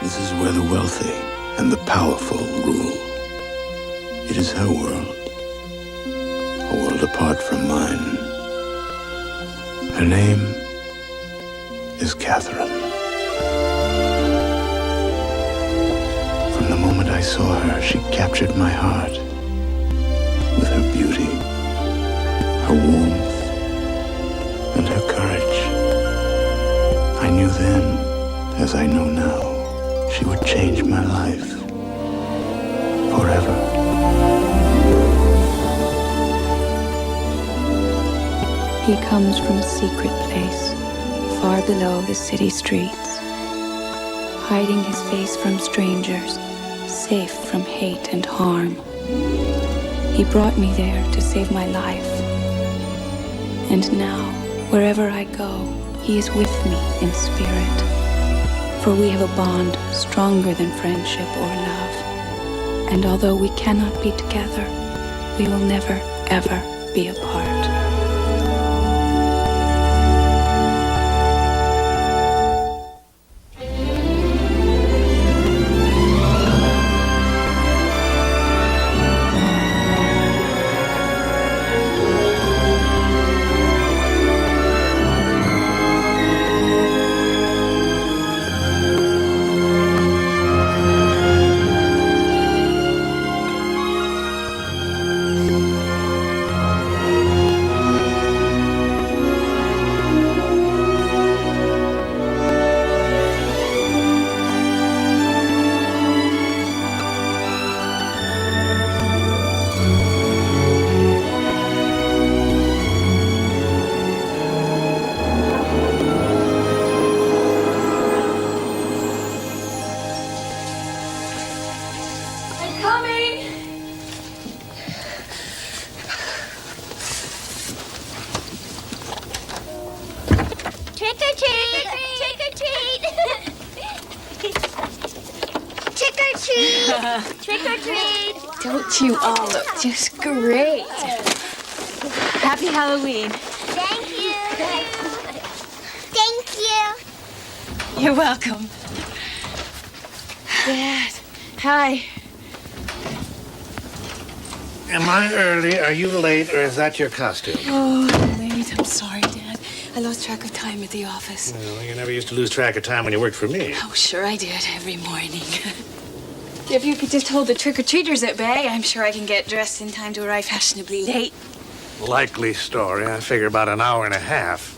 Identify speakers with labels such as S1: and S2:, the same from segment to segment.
S1: This is where the wealthy and the powerful rule. It is her world, a world apart from mine. Her name is Catherine. From the moment I saw her, she captured my heart with her beauty, her warmth, and her courage. I knew then, as I know now, she would change my life forever.
S2: He comes from a secret place, far below the city streets, hiding his face from strangers, safe from hate and harm. He brought me there to save my life. And now, wherever I go, he is with me in spirit. For we have a bond stronger than friendship or love. And although we cannot be together, we will never, ever be apart.
S3: Don't you all look just great? Happy Halloween.
S4: Thank you. Thank you.
S3: You're welcome. Dad, hi.
S5: Am I early? Are you late, or is that your costume?
S3: Oh, I'm late. I'm sorry, Dad. I lost track of time at the office.
S5: Well, you never used to lose track of time when you worked for me.
S3: Oh, sure I did, every morning. If you could just hold the trick-or-treaters at bay, I'm sure I can get dressed in time to arrive fashionably late.
S5: Likely story. I figure about an hour and a half.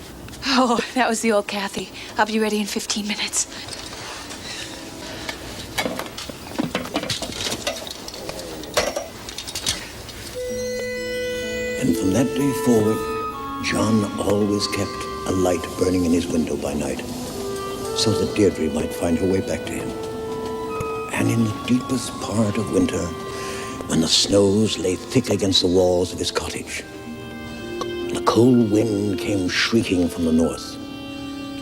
S3: Oh, that was the old Kathy. I'll be ready in 15 minutes.
S6: And from that day forward, John always kept a light burning in his window by night, so that Deirdre might find her way back to him. And in the deepest part of winter, when the snows lay thick against the walls of his cottage, and a cold wind came shrieking from the north,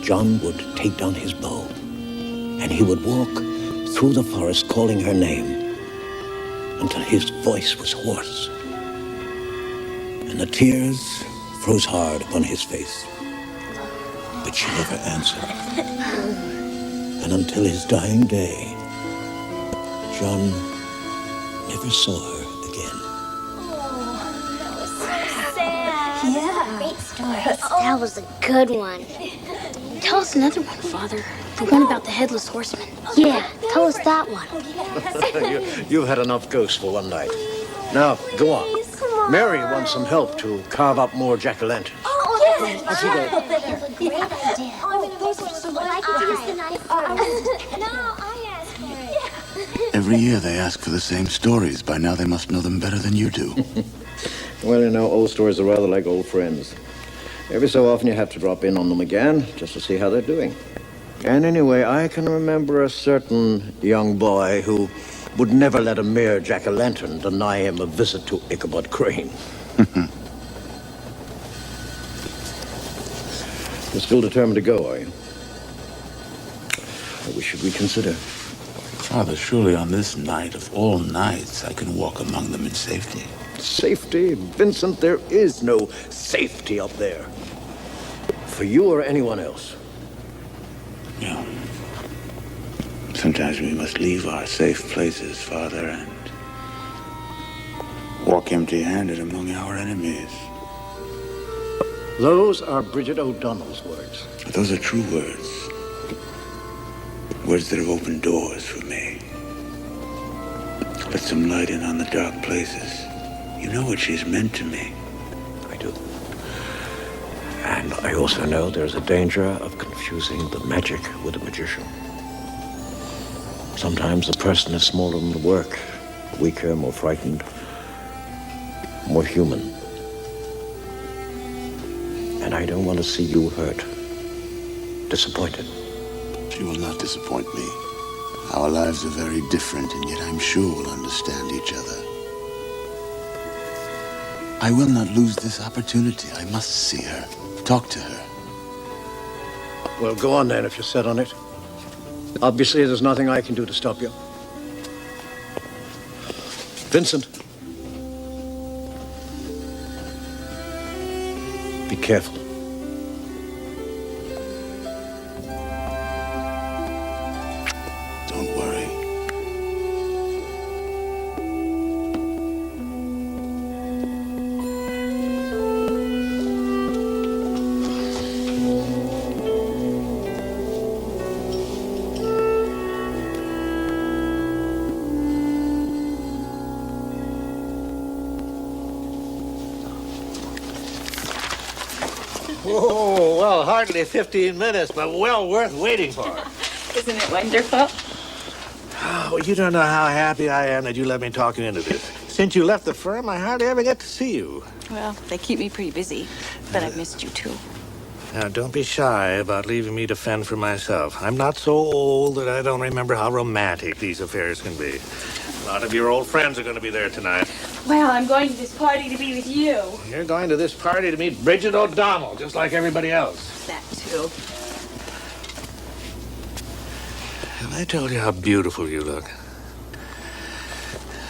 S6: John would take down his bow, and he would walk through the forest calling her name until his voice was hoarse, and the tears froze hard upon his face. But she never answered. And until his dying day, John never saw her again.
S4: Oh, that was so sad. Yeah. Great story. That was a good one.
S7: Tell us another one, Father. The one about the headless horseman.
S4: Yeah, tell us that one.
S6: You've had enough ghosts for one night. Now, go on. Mary wants some help to carve up more jack-o'-lanterns.
S4: Oh, yes. Great idea. Oh, those are so I could use the knife. No, I asked for it.
S1: Every year they ask for the same stories. By now they must know them better than you do.
S6: Well, you know, old stories are rather like old friends. Every so often you have to drop in on them again just to see how they're doing. And anyway, I can remember a certain young boy who would never let a mere jack-o'-lantern deny him a visit to Ichabod Crane. You're still determined to go, are you? Or we should reconsider.
S1: Father, surely on this night of all nights, I can walk among them in safety.
S6: Safety? Vincent, there is no safety up there. For you or anyone else.
S1: Yeah. Sometimes we must leave our safe places, Father, and walk empty-handed among our enemies.
S6: Those are Bridget O'Donnell's words.
S1: But those are true words. Words that have opened doors for me. Put some light in on the dark places. You know what she's meant to me.
S6: I do. And I also know there's a danger of confusing the magic with the magician. Sometimes the person is smaller than the work, weaker, more frightened, more human. And I don't want to see you hurt, disappointed.
S1: She will not disappoint me. Our lives are very different, and yet I'm sure we'll understand each other. I will not lose this opportunity. I must see her, talk to her.
S6: Well, go on then if you're set on it. Obviously, there's nothing I can do to stop you. Vincent. Be careful.
S1: Don't worry.
S5: Oh, well, hardly 15 minutes, but well worth waiting for.
S3: Isn't it wonderful?
S5: Oh, you don't know how happy I am that you let me talk you into this. Since you left the firm, I hardly ever get to see you.
S3: Well, they keep me pretty busy, but I've missed you too.
S5: Now, don't be shy about leaving me to fend for myself. I'm not so old that I don't remember how romantic these affairs can be. A lot of your old friends are going to be there tonight.
S3: Well, I'm going to this party to be with you.
S5: You're going to this party to meet Bridget O'Donnell, just like everybody else.
S3: That too.
S5: Have I told you how beautiful you look?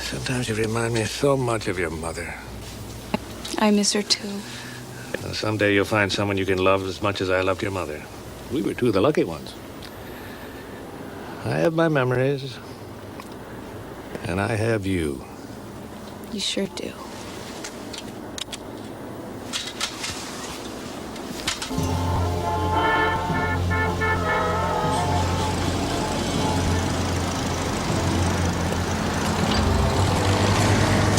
S5: Sometimes you remind me so much of your mother.
S2: I miss her too.
S5: And someday you'll find someone you can love as much as I loved your mother. We were two of the lucky ones. I have my memories, and I have you.
S2: You sure do.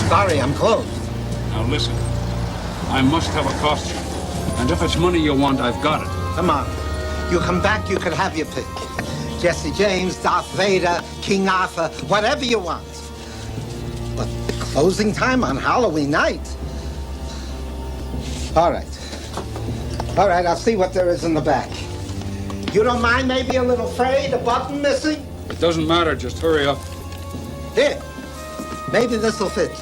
S8: Sorry, I'm closed.
S9: Now listen, I must have a costume. And if it's money you want, I've got it.
S8: Come on. You come back, you can have your pick. Jesse James, Darth Vader, King Arthur, whatever you want. But closing time on Halloween night? All right. All right, I'll see what there is in the back. You don't mind maybe a little frayed, a button missing?
S9: It doesn't matter, just hurry up.
S8: Here. Maybe this'll fit.
S9: Now,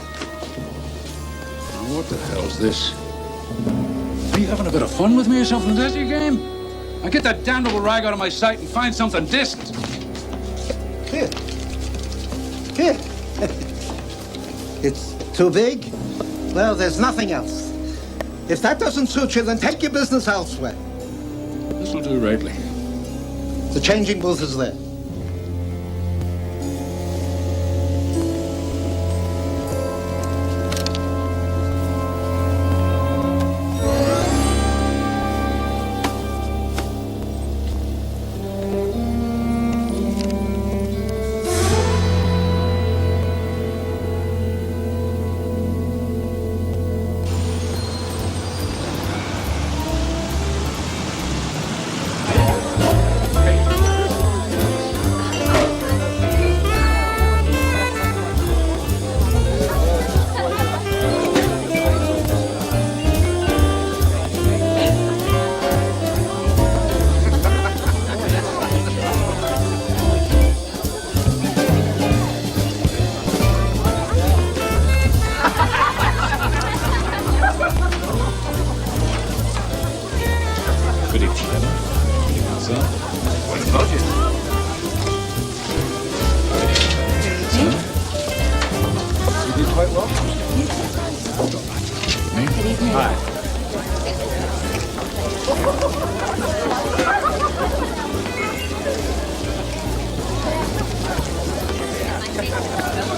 S9: what the hell's this? Are you having a bit of fun with me or something? Is that your game? Now get that damnable rag out of my sight and find something decent.
S8: Here. Here. It's too big? Well, there's nothing else. If that doesn't suit you, then take your business elsewhere.
S9: This'll do rightly.
S8: The changing booth is there.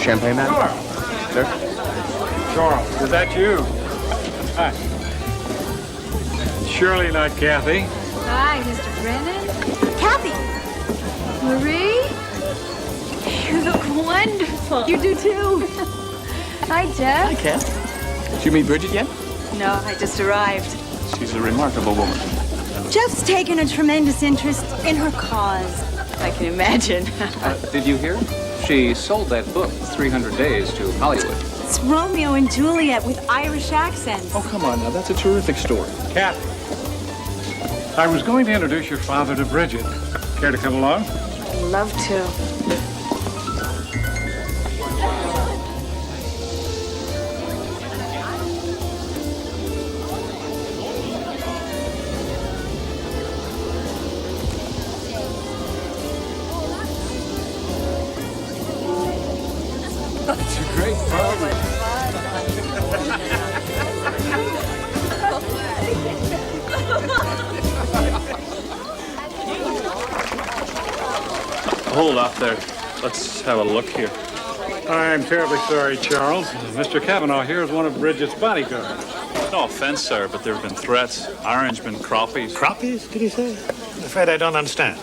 S10: champagne, man?
S9: Sure.
S10: Sir?
S9: Charles, is that you? Hi. Surely not Kathy.
S3: Hi, Mr. Brennan.
S4: Kathy!
S3: Marie? You look wonderful.
S4: You do too.
S3: Hi, Jeff.
S10: Hi, Kat. Did you meet Bridget yet?
S3: No, I just arrived.
S10: She's a remarkable woman.
S4: Jeff's taken a tremendous interest in her cause.
S3: I can imagine.
S10: Did you hear? She sold that book, 300 Days, to Hollywood.
S4: It's Romeo and Juliet with Irish accents.
S10: Oh, come on now. That's a terrific story.
S9: Kathy. I was going to introduce your father to Bridget. Care to come along?
S3: I'd love to.
S9: It's a great party.
S11: Hold up there. Let's have a look here.
S9: I'm terribly sorry, Charles. Mr. Kavanaugh here is one of Bridget's bodyguards.
S11: No offense, sir, but there have been threats. Orangemen, crappies.
S5: Crappies, did he say? I'm afraid I don't understand.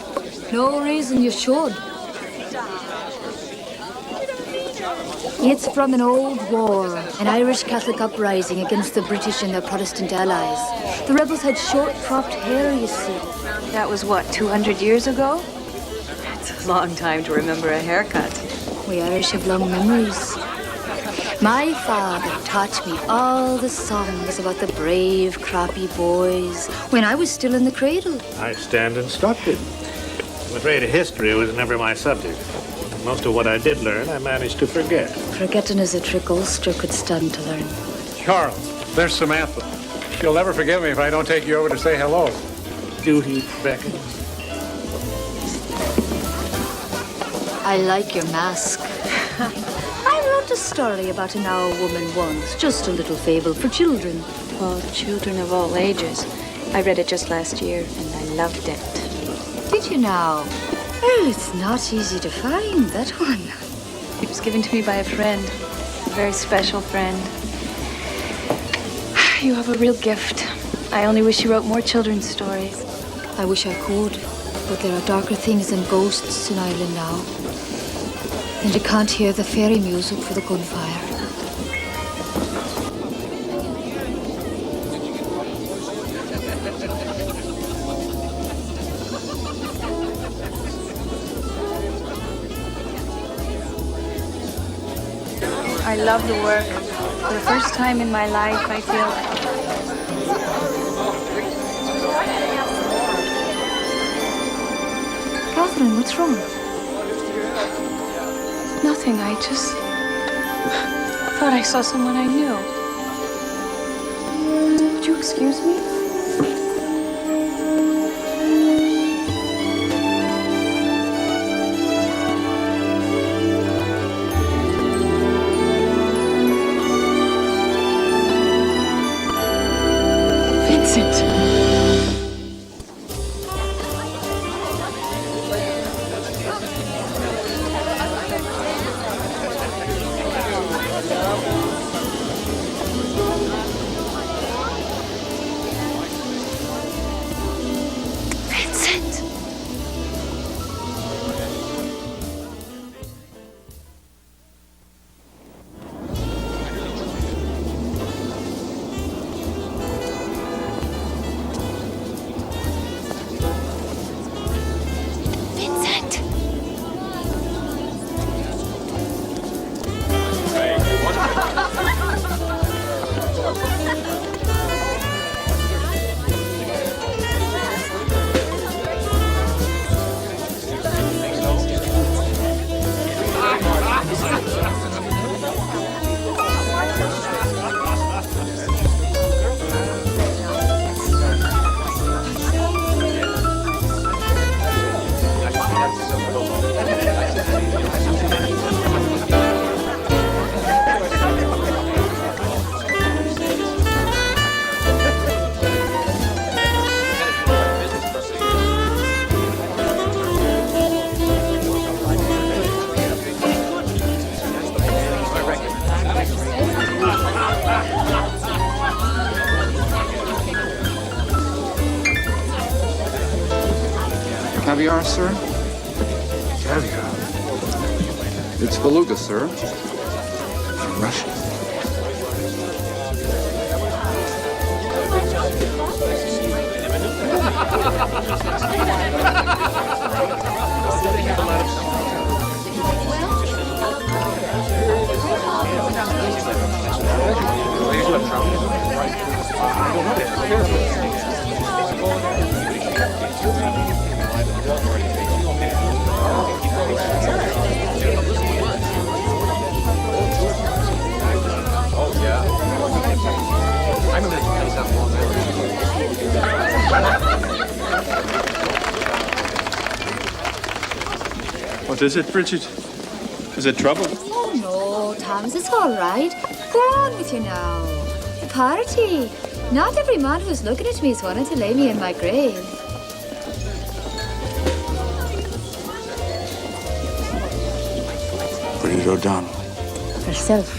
S7: No reason you should. It's from an old war, an Irish Catholic uprising against the British and their Protestant allies. The rebels had short-cropped hair, you see.
S3: That was what, 200 years ago? That's a long time to remember a haircut.
S7: We Irish have long memories. My father taught me all the songs about the brave, crappy boys when I was still in the cradle.
S5: I stand instructed. I'm afraid history was never my subject. Most of what I did learn, I managed to forget.
S7: Forgetting is a trick Ulster could stand to learn.
S9: Charles, there's Samantha. She'll never forgive me if I don't take you over to say hello.
S5: Duty beckons.
S7: I like your mask. I wrote a story about an Our woman once, just a little fable for children.
S3: Well, children of all ages. I read it just last year, and I loved it.
S7: Did you now? Well, it's not easy to find, that one.
S3: It was given to me by a friend, a very special friend. You have a real gift. I only wish you wrote more children's stories.
S7: I wish I could, but there are darker things than ghosts in Ireland now. And you can't hear the fairy music for the gunfire.
S3: I love the work. For the first time in my life, I feel
S7: Catherine, what's wrong?
S3: nothing. I just thought I saw someone I knew. Would you excuse me?
S10: caviar, sir?
S9: Caviar?
S10: It's beluga, sir.
S9: From Russia.
S11: What is it, Bridget? Is it trouble?
S7: Oh, no, Thomas, it's all right. Go on with you now. A party. Not every man who's looking at me is wanting to lay me in my grave.
S1: Bridget O'Donnell,
S7: Herself.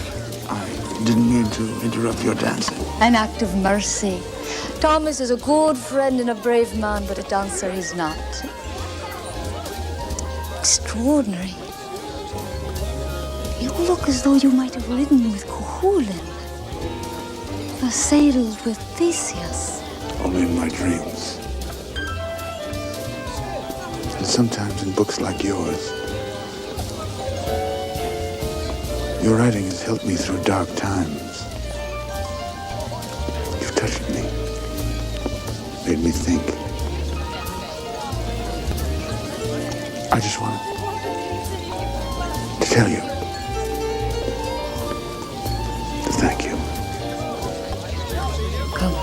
S1: I didn't mean to interrupt your dancing.
S7: An act of mercy. Thomas is a good friend and a brave man, but a dancer he's not. Extraordinary. You look as though you might have ridden with Cuchulainn, or sailed with Theseus.
S1: Only in my dreams. And sometimes in books like yours. Your writing has helped me through dark times. You've touched me, made me think. I just wanted to tell you. Thank you.
S7: Come.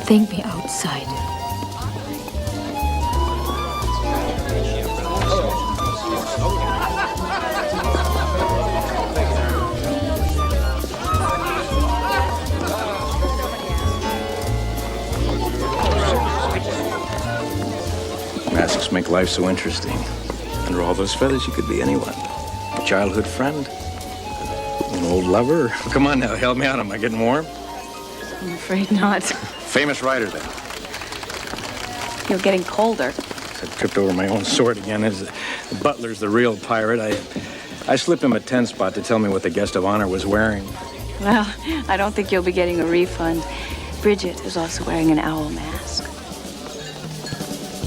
S7: Think me outside.
S12: Masks make life so interesting. Under all those feathers, you could be anyone. A childhood friend, an old lover. Come on now, help me out. Am I getting warm?
S3: I'm afraid not.
S12: Famous writer, then.
S3: You're getting colder.
S12: I tripped over my own sword again. The butler's the real pirate. I slipped him a 10 spot to tell me what the guest of honor was wearing.
S3: Well, I don't think you'll be getting a refund. Bridget is also wearing an owl mask.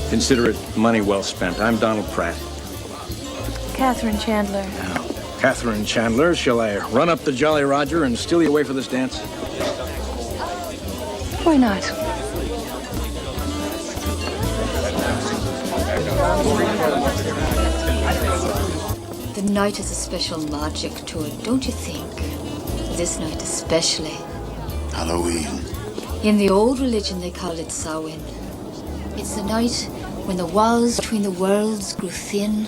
S12: Consider it money well spent. I'm Donald Pratt.
S3: Catherine Chandler.
S12: Now, Catherine Chandler, shall I run up the Jolly Roger and steal you away for this dance?
S3: Why not?
S7: The night has a special magic to it, don't you think? This night especially.
S1: Halloween.
S7: In the old religion, they call it Samhain. It's the night when the walls between the worlds grew thin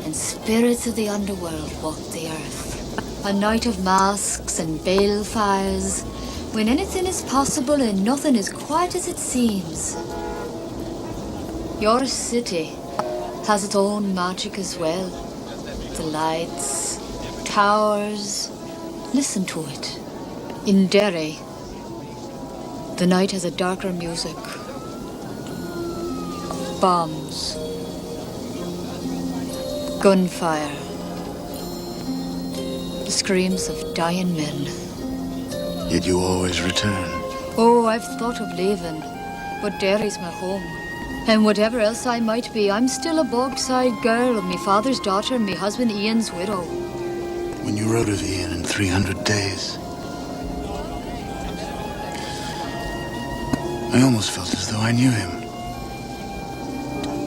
S7: and spirits of the underworld walked the earth. A night of masks and balefires, when anything is possible and nothing is quite as it seems. Your city has its own magic as well. The lights, towers, listen to it. In Derry, the night has a darker music. Bombs, gunfire, the screams of dying men.
S1: Yet you always return.
S7: Oh, I've thought of leaving, but Derry's my home. And whatever else I might be, I'm still a bogside girl of me father's daughter and me husband Ian's widow.
S1: When you wrote of Ian in 300 days, I almost felt as though I knew him.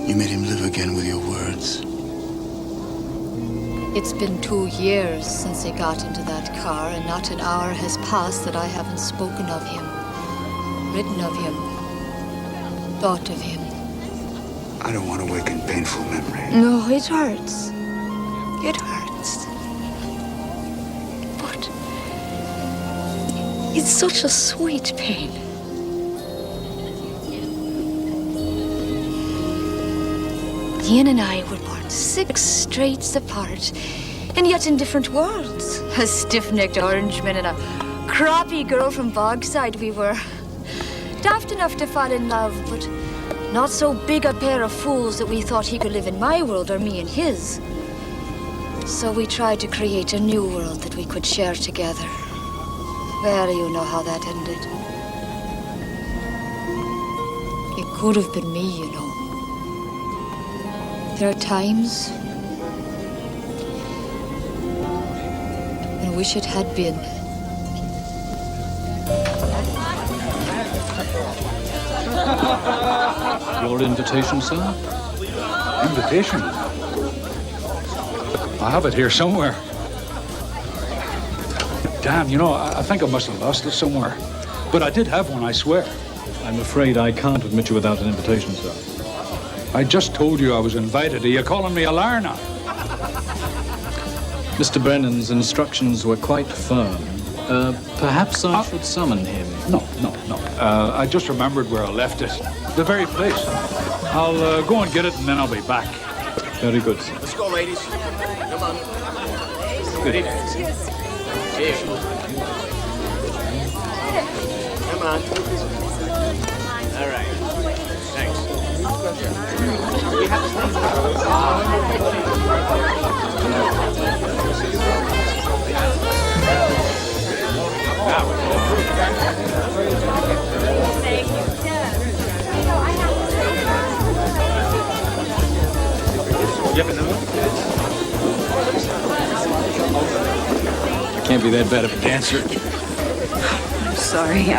S1: You made him live again with your words.
S7: It's been 2 years since he got into that car, and not an hour has passed that I haven't spoken of him, written of him, thought of him.
S1: I don't want to awaken painful memories.
S7: No, it hurts. It hurts. But it's such a sweet pain. Ian and I were born 6 straits apart, and yet in different worlds. A stiff-necked orangeman and a croppy girl from Bogside we were. Daft enough to fall in love, but Not so big a pair of fools that we thought he could live in my world or me in his. So we tried to create a new world that we could share together. Well, you know how that ended. It could have been me, you know. There are times when I wish it had been.
S9: Your invitation, sir? Invitation? I have it here somewhere. Damn, you know, I think I must have lost it somewhere. But I did have one, I swear.
S12: I'm afraid I can't admit you without an invitation, sir.
S9: I just told you I was invited. Are you calling me a liar now?
S12: Mr. Brennan's instructions were quite firm. Perhaps I should summon him.
S9: No. I just remembered where I left it. The very place. I'll go and get it and then I'll be back.
S12: Very good, sir.
S13: Let's go, ladies. Come on.
S12: Good evening.
S13: Cheers. Come on. All right. Thanks.
S12: I can't be that bad of a dancer.
S2: I'm sorry.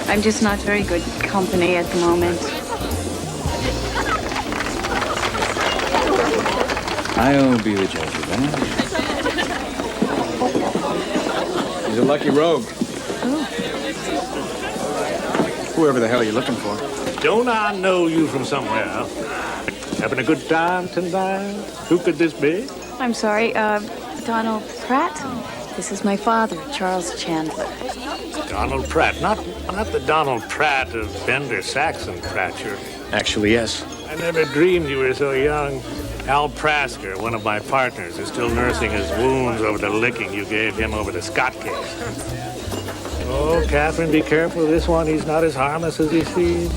S2: I'm just not very good company at the moment.
S12: I'll be the judge of that. He's a lucky rogue. Whoever the hell you're looking for.
S5: Don't I know you from somewhere? Having a good time tonight? Who could this be?
S2: I'm sorry, Donald Pratt? This is my father, Charles Chandler.
S5: Donald Pratt. Not the Donald Pratt of Bender Saxon Pratcher.
S12: Actually, yes.
S5: I never dreamed you were so young. Al Prasker, one of my partners, is still nursing his wounds over the licking you gave him over the Scott case. Oh, Catherine, be careful. This one, he's not as harmless as he seems.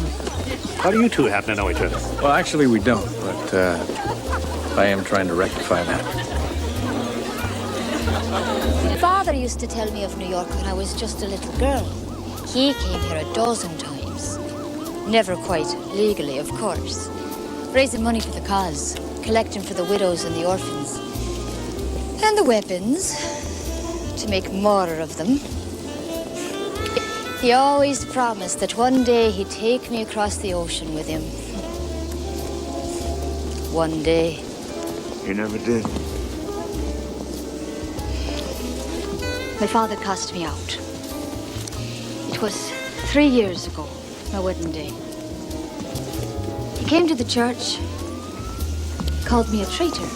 S5: How do you two happen to know each other?
S12: Well, actually, we don't, but I am trying to rectify that.
S7: Father used to tell me of New York when I was just a little girl. He came here a dozen times. Never quite legally, of course. Raising money for the cause, collecting for the widows and the orphans. And the weapons, to make more of them. He always promised that one day he'd take me across the ocean with him. One day.
S1: You never did.
S7: My father cast me out. It was 3 years ago, my wedding day. He came to the church, called me a traitor,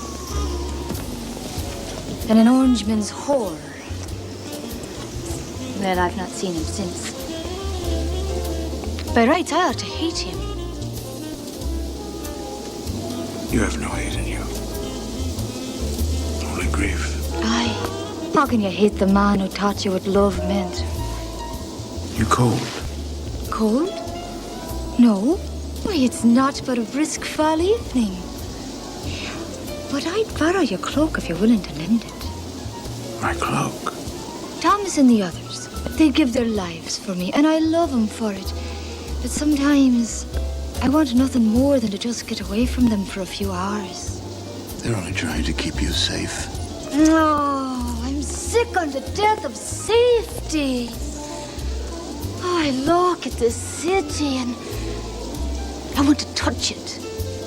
S7: and an Orangeman's whore. Well, I've not seen him since. By rights, I ought to hate him.
S1: You have no hate in you. Only grief.
S7: Aye. How can you hate the man who taught you what love meant?
S1: You cold.
S7: Cold? No. Why, it's not but a brisk fall evening. But I'd borrow your cloak if you're willing to lend it.
S1: My cloak?
S7: Thomas and the others, they give their lives for me, and I love them for it. But sometimes I want nothing more than to just get away from them for a few hours.
S1: They're only trying to keep you safe.
S7: No, I'm sick unto death of safety. Oh, I look at this city and I want to touch it,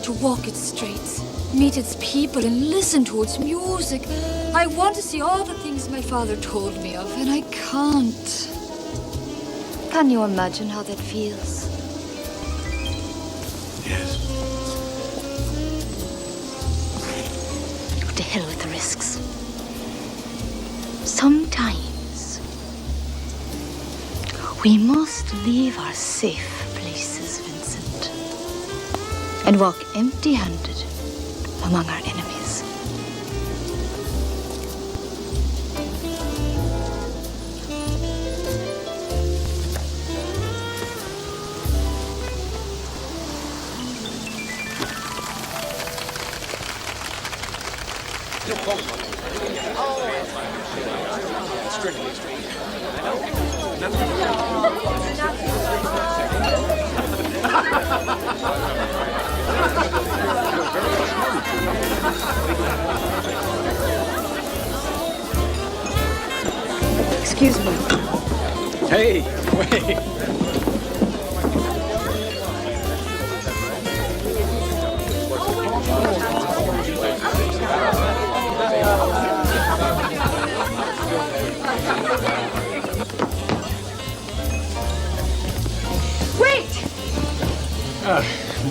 S7: to walk its streets, meet its people and listen to its music. I want to see all the things my father told me of, and I can't. Can you imagine how that feels?
S1: Yes.
S7: To hell with the risks. Sometimes we must leave our safe places, Vincent, and walk empty-handed among our enemies.
S3: Excuse me.
S12: Hey, wait.
S3: Wait!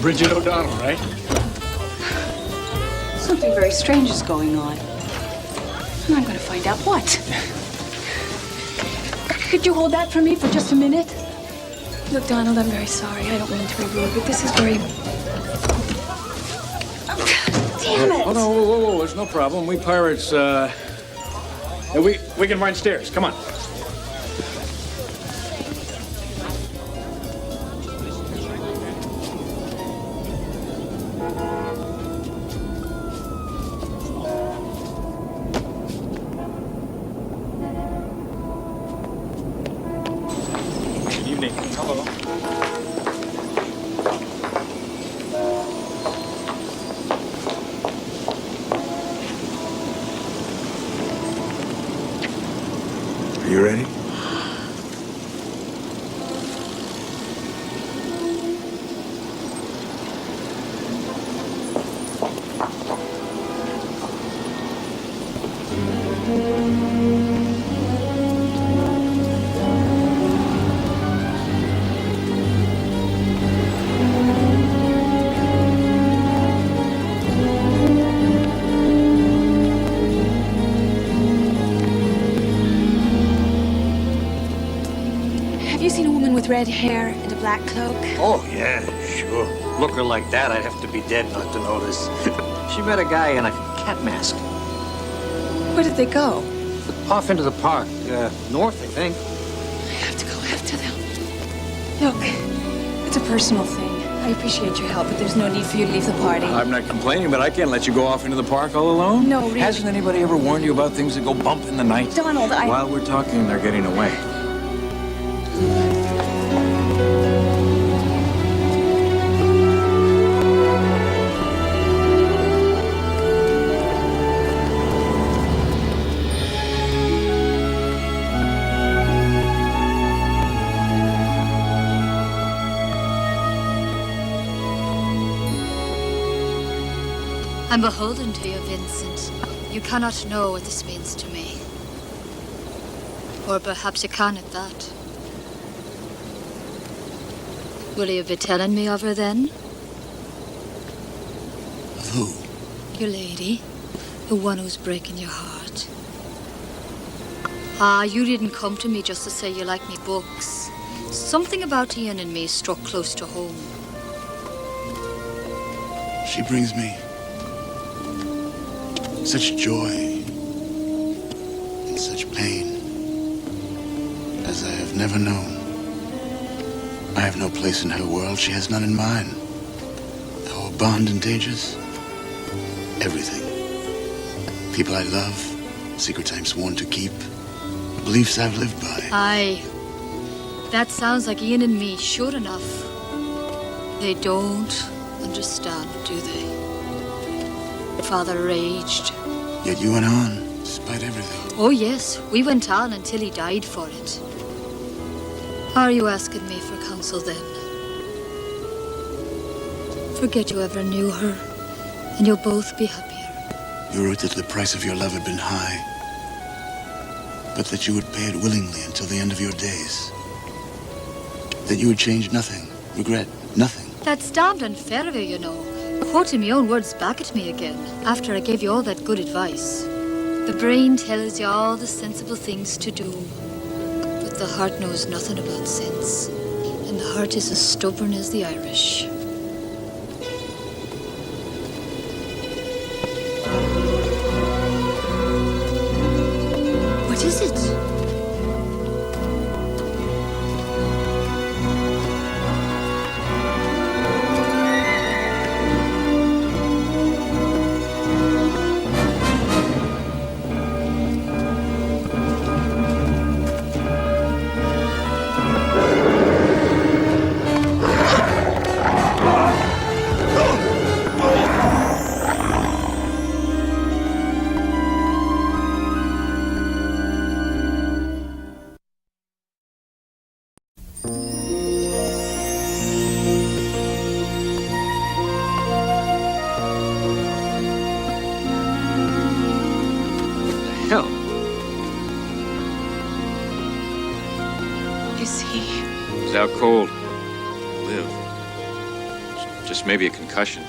S9: Bridget O'Donnell, right?
S3: Something very strange is going on. And I'm going to find out what. Could you hold that for me for just a minute? Look, Donald, I'm very sorry. I don't mean to be rude, but this is very... Damn it!
S9: Oh, no, whoa. It's no problem. We pirates, we can find stairs. Come on.
S1: You ready?
S3: Red hair and a black cloak.
S13: Oh, yeah, sure. Look her like that, I'd have to be dead not to notice. She met a guy in a cat mask.
S3: Where did they go?
S13: Off into the park, north, I think.
S3: I have to go after them. Look, it's a personal thing. I appreciate your help, but there's no need for you to leave the party.
S12: I'm not complaining, but I can't let you go off into the park all alone.
S3: No, really.
S12: Hasn't anybody ever warned you about things that go bump in the night?
S3: Donald,
S12: While we're talking, they're getting away.
S7: I'm beholden to you, Vincent. You cannot know what this means to me. Or perhaps you can at that. Will you be telling me of her then?
S1: Of who?
S7: Your lady. The one who's breaking your heart. Ah, you didn't come to me just to say you like me books. Something about Ian and me struck close to home.
S1: She brings me such joy and such pain as I have never known. I have no place in her world. She has none in mine. Our bond engages everything. People I love, secrets I'm sworn to keep, beliefs I've lived by.
S7: Aye. That sounds like Ian and me, sure enough. They don't understand, do they? Father raged.
S1: Yet you went on, despite everything.
S7: Oh, yes. We went on until he died for it. Are you asking me for counsel then? Forget you ever knew her, and you'll both be happier.
S1: You wrote that the price of your love had been high, but that you would pay it willingly until the end of your days. That you would change nothing, regret nothing.
S7: That's damned unfair of you, you know. Quoting my own words back at me again, after I gave you all that good advice. The brain tells you all the sensible things to do, but the heart knows nothing about sense, and the heart is as stubborn as the Irish. What is it?
S12: out cold. Live. Just maybe a concussion.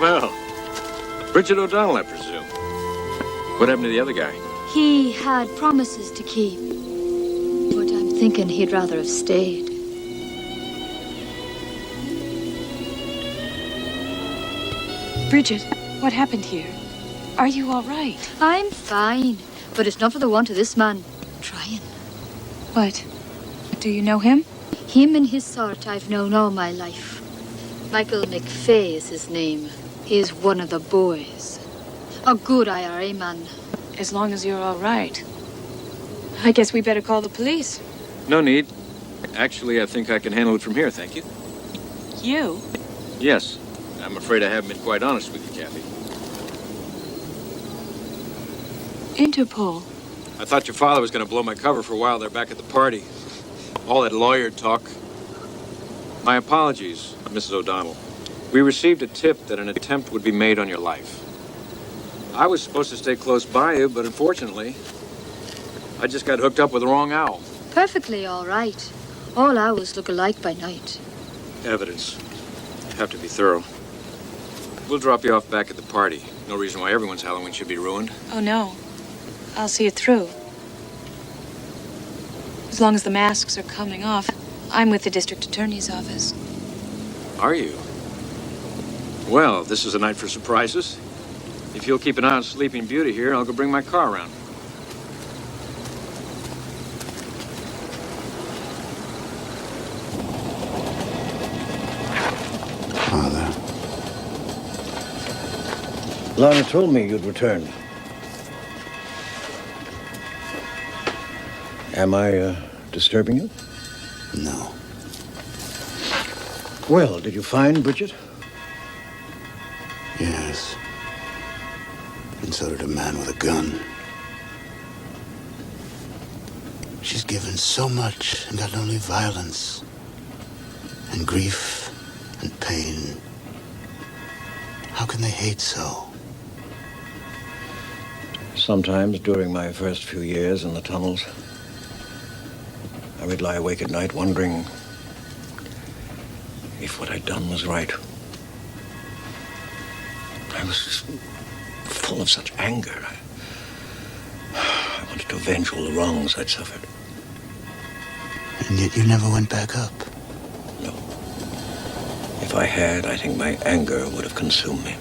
S12: Well, Bridget O'Donnell, I presume. What happened to the other guy?
S7: He had promises to keep, but I'm thinking he'd rather have stayed.
S3: Bridget, what happened here? Are you all right?
S7: I'm fine, but it's not for the want of this man trying.
S3: What? Do you know him?
S7: Him and his sort I've known all my life. Michael McFay is his name. He's one of the boys. A good IRA man.
S3: As long as you're all right. I guess we better call the police.
S12: No need. Actually, I think I can handle it from here, thank you.
S3: You?
S12: Yes. I'm afraid I haven't been quite honest with you, Kathy.
S3: Interpol.
S12: I thought your father was going to blow my cover for a while there back at the party. All that lawyer talk. My apologies, Mrs. O'Donnell. We received a tip that an attempt would be made on your life. I was supposed to stay close by you, but unfortunately, I just got hooked up with the wrong owl.
S7: Perfectly all right. All owls look alike by night.
S12: Evidence. Have to be thorough. We'll drop you off back at the party. No reason why everyone's Halloween should be ruined.
S3: Oh, no. I'll see it through. As long as the masks are coming off, I'm with the district attorney's office.
S12: Are you? Well, this is a night for surprises. If you'll keep an eye on Sleeping Beauty here, I'll go bring my car around.
S1: Father.
S6: Lana told me you'd returned. Am I disturbing you?
S1: No.
S6: Well, did you find Bridget?
S1: Yes. And so did a man with a gun. She's given so much and got only violence and grief and pain. How can they hate so?
S6: Sometimes during my first few years in the tunnels, I would lie awake at night wondering if what I'd done was right. I was just full of such anger. I wanted to avenge all the wrongs I'd suffered.
S1: And yet you never went back up.
S6: No. If I had, I think my anger would have consumed me.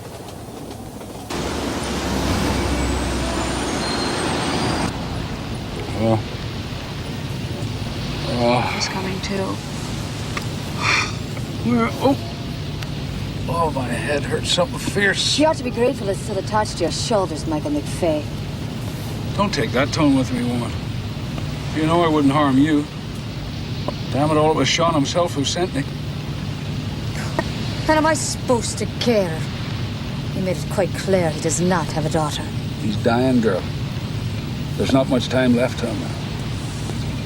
S3: He's coming too.
S9: Where? Oh, my head hurts something fierce.
S7: You ought to be grateful it's still attached to your shoulders, Michael McFay.
S9: Don't take that tone with me, woman. You know I wouldn't harm you. Damn it all, it was Sean himself who sent me.
S7: Then am I supposed to care? He made it quite clear he does not have a daughter.
S9: He's dying, girl. There's not much time left to him now.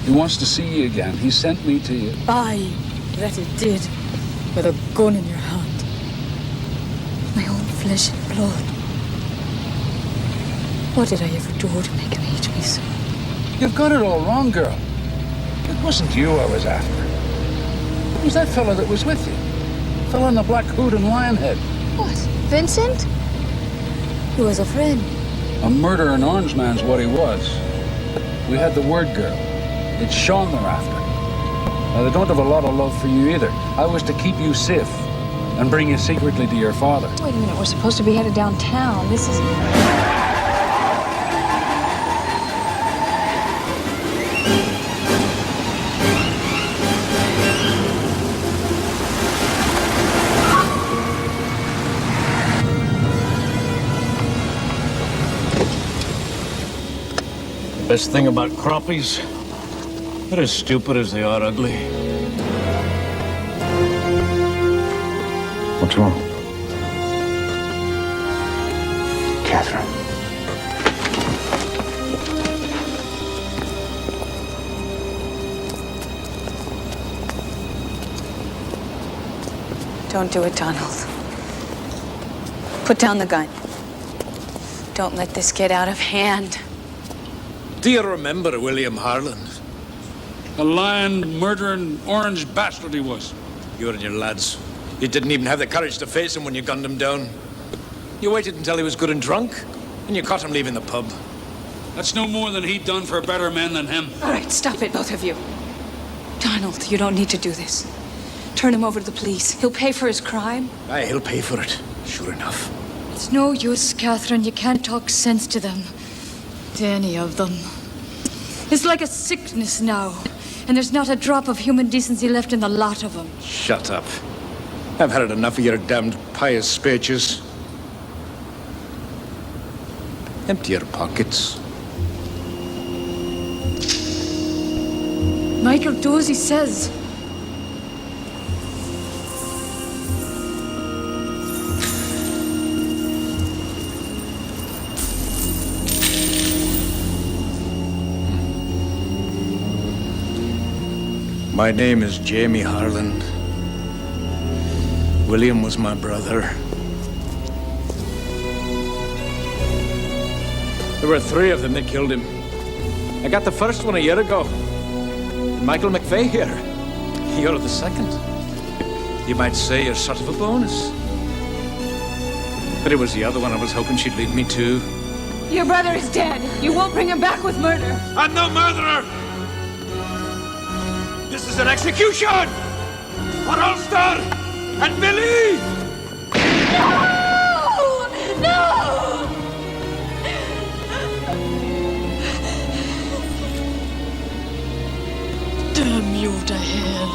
S9: He wants to see you again. He sent me to you.
S7: I that it did, with a gun in your hand. My own flesh and blood. What did I ever do to make him hate me so?
S9: You've got it all wrong, girl. It wasn't you I was after. It was that fella that was with you. Fella in the black hood and lion head.
S7: What, Vincent? He was a friend.
S9: A murdering orange man's what he was. We had the word, girl. It's Sean they're after. Now, they don't have a lot of love for you either. I was to keep you safe and bring you secretly to your father.
S3: Wait a minute, we're supposed to be headed downtown. This is...
S14: Best thing about crappies, they're as stupid as they are ugly.
S6: What's wrong?
S1: Catherine.
S3: Don't do it, Donald. Put down the gun. Don't let this get out of hand.
S14: Do you remember William Harland?
S9: A lying, murdering, orange bastard he was.
S14: You and your lads. You didn't even have the courage to face him when you gunned him down. You waited until he was good and drunk, and you caught him leaving the pub.
S9: That's no more than he'd done for better men than him.
S3: All right, stop it, both of you. Donald, you don't need to do this. Turn him over to the police. He'll pay for his crime.
S14: Aye, he'll pay for it. Sure enough.
S7: It's no use, Catherine. You can't talk sense to them. To any of them. It's like a sickness now. And there's not a drop of human decency left in the lot of them.
S14: Shut up. I've had enough of your damned pious speeches. Empty your pockets.
S7: Michael, do as he says.
S14: My name is Jamie Harland. William was my brother. There were 3 of them that killed him. I got the first one a year ago. Michael McVeigh here. You're the second. You might say you're sort of a bonus. But it was the other one I was hoping she'd lead me to.
S3: Your brother is dead. You won't bring him back with murder.
S14: I'm no murderer! This is an execution! For Ulster and Billy!
S3: No! No!
S7: Damn you to hell.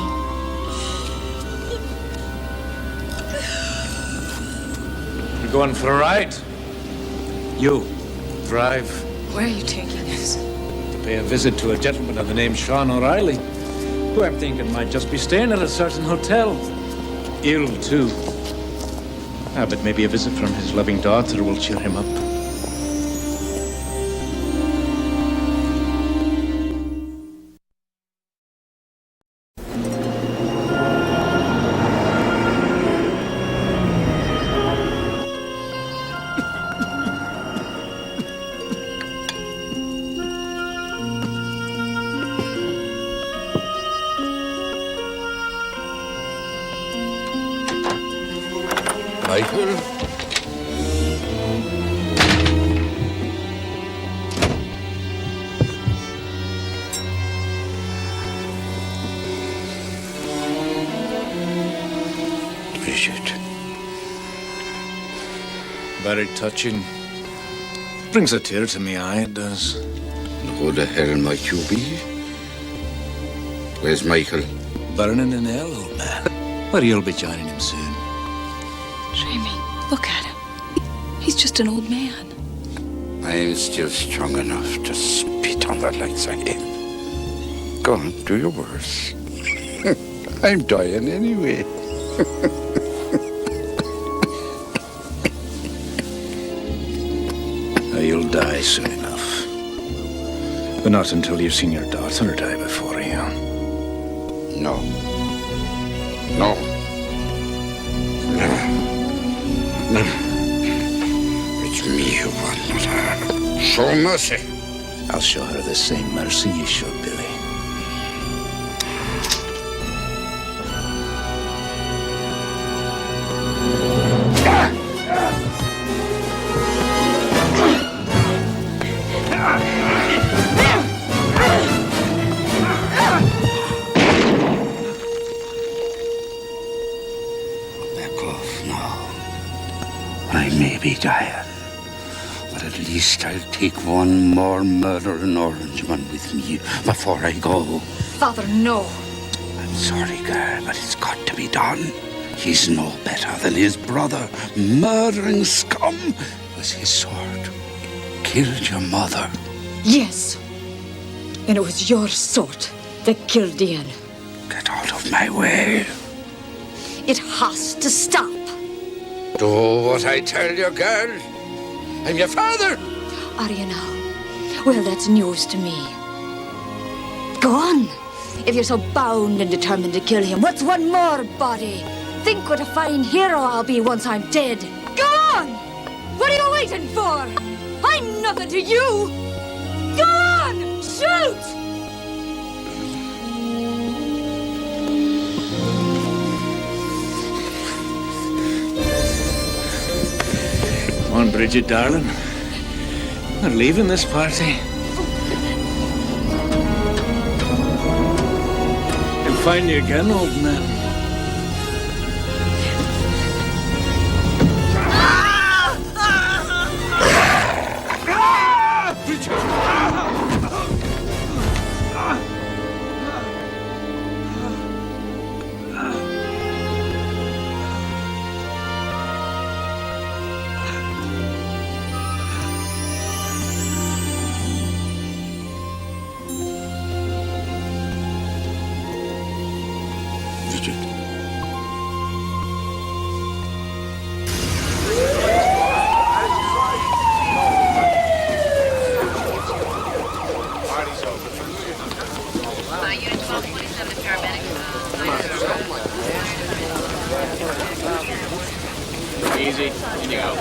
S14: We're going for a ride. You, drive.
S3: Where are you taking us?
S14: To pay a visit to a gentleman of the name Sean O'Reilly, who I'm thinking might just be staying at a certain hotel. Ill, too. But maybe a visit from his loving daughter will cheer him up.
S15: Michael?
S14: Bridget. Very touching. Brings a tear to me eye, it does.
S15: Who the hell might you be? Where's Michael?
S14: Burning in hell, old man. But you'll be joining him soon.
S3: Jamie, look at him. He's just an old man.
S15: I'm still strong enough to spit on the likes of him. Go on, do your worst. I'm dying anyway.
S14: You'll die soon enough. But not until you've seen your daughter die before you.
S15: No. No. Never. Never. It's me who want not her. Show mercy.
S14: I'll show her the same mercy you showed Billy.
S15: Dying. But at least I'll take one more murdering Orangeman with me before I go.
S7: Father, no.
S15: I'm sorry, girl, but it's got to be done. He's no better than his brother. Murdering scum was his sword. Killed your mother.
S7: Yes. And it was your sword that killed Ian.
S15: Get out of my way.
S7: It has to stop.
S15: Do what I tell you, girl. I'm your father.
S7: Are you now? Well, that's news to me. Go on. If you're so bound and determined to kill him, what's one more body Think what a fine hero I'll be once I'm dead. Go on! What are you waiting for? I'm nothing to you! Go on! Shoot!
S5: Come on, Bridget, darling. We're leaving this party. I'll find you again, old man.
S12: Easy. In you go.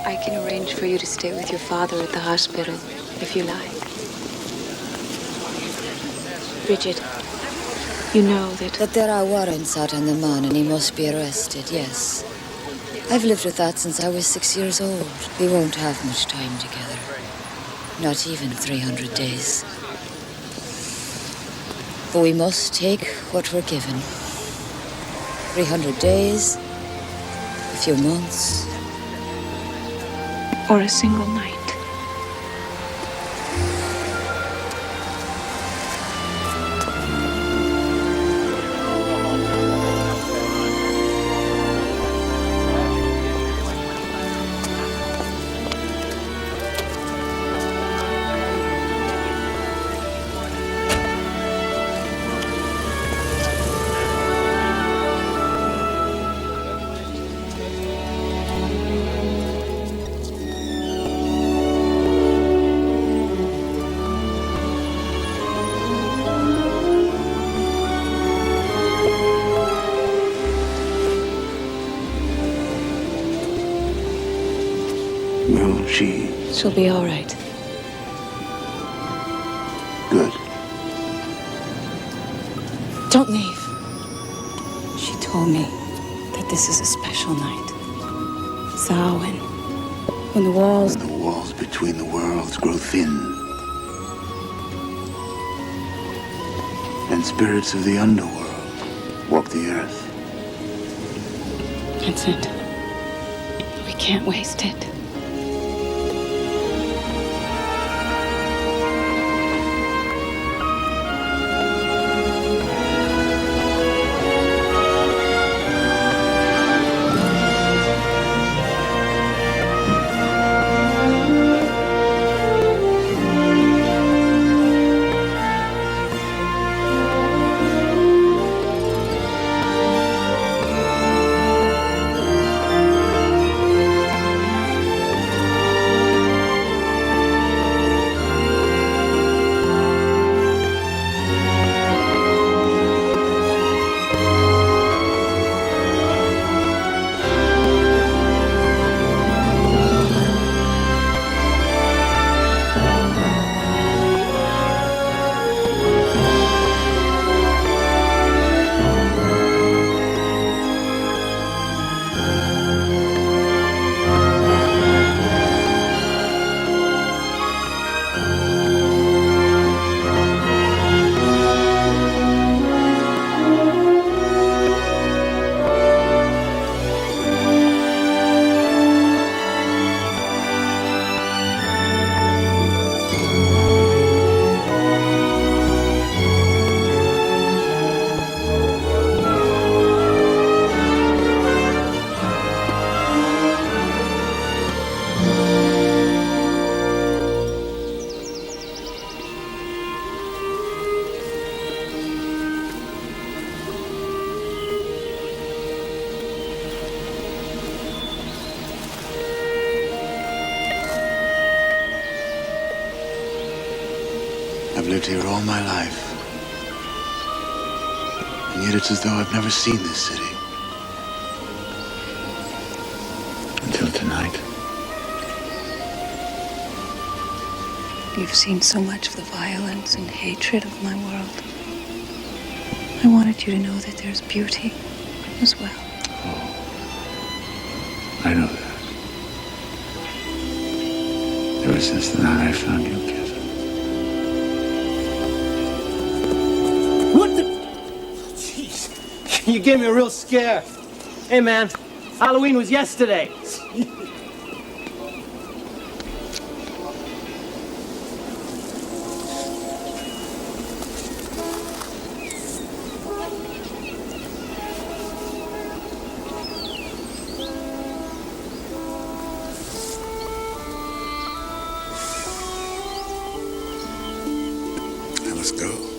S2: I can arrange for you to stay with your father at the hospital, if you like. Bridget, you know that...
S7: That there are warrants out on the man and he must be arrested, yes. I've lived with that since I was 6 years old. We won't have much time together. Not even 300 days. But we must take what we're given. 300 days, a few months.
S2: Or a single night.
S1: Will she?
S2: She'll be all right.
S1: Good.
S2: Don't leave. She told me that this is a special night. Samhain. When the walls
S1: between the worlds grow thin. And spirits of the underworld walk the earth.
S2: Vincent, we can't waste it.
S1: I've lived here all my life. And yet it's as though I've never seen this city. Until tonight.
S2: You've seen so much of the violence and hatred of my world. I wanted you to know that there's beauty as well.
S1: Oh, I know that. Ever since the night I found you, Catherine.
S16: What the? Jeez, you gave me a real scare. Hey, man, Halloween was yesterday.
S1: Let's go.